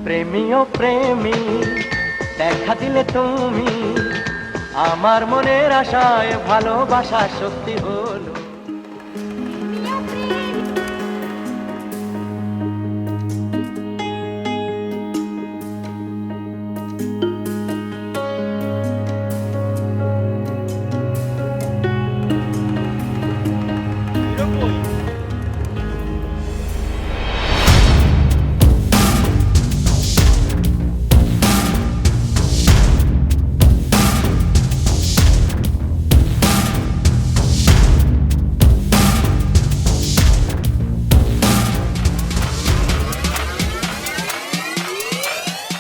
প্রেমী ও প্রেমী দেখা দিলে তুমি আমার মনের আশায় ভালোবাসা সত্যি হলো।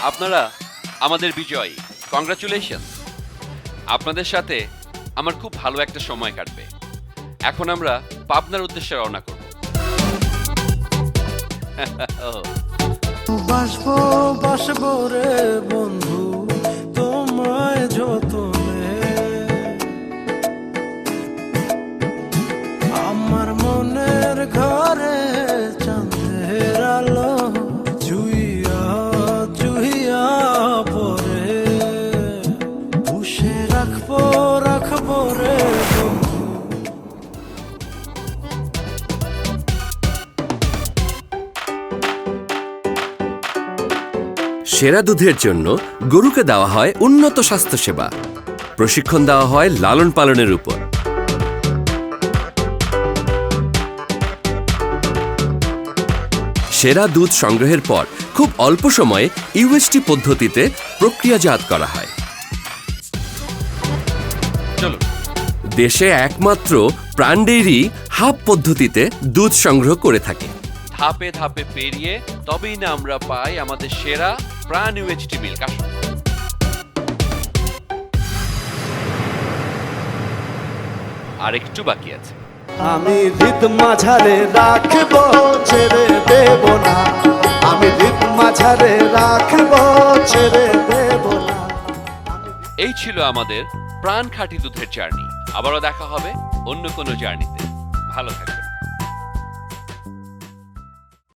আপনারা আমাদের বিজয়ী, কংগ্রাচুলেশন। আপনাদের সাথে আমার খুব ভালো একটা সময় কাটবে। এখন আমরা পাবনার উদ্দেশ্যে রওনা করব। বাসবো বাসবো রে বন্ধু তোমায় যতনে, আমার মনের ঘরে চাঁদের আলো জুইয়া জুইয়া পরে, পুষে রাখবো রাখবো রে বন্ধু। সেরা দুধের জন্য গরুকে দেওয়া হয় উন্নত স্বাস্থ্যসেবা, প্রশিক্ষণ দেওয়া হয় লালন পালনের উপর। সেরা দুধ সংগ্রহের পর খুব অল্প সময়ে ইউএসটি পদ্ধতিতে প্রক্রিয়াজাত করা হয়। চলুন। দেশে একমাত্র প্রাণ ডেইরি হাব পদ্ধতিতে দুধ সংগ্রহ করে থাকে। ধাপে ধাপে পেরিয়ে তবেই না আমরা পাই আমাদের সেরা প্রাণ ইউএচটি মিল্ক। আসুন। আর একটু বাকি আছে। আমি হৃদ মাঝারে রাখবো ছেড়ে দেব না, আমি হৃদ মাঝারে রাখবো ছেড়ে দেব না। এই ছিল আমাদের প্রাণ খাঁটি দুধের জার্নি। আবারও দেখা হবে অন্য কোনো জার্নিতে। ভালো থাকবেন।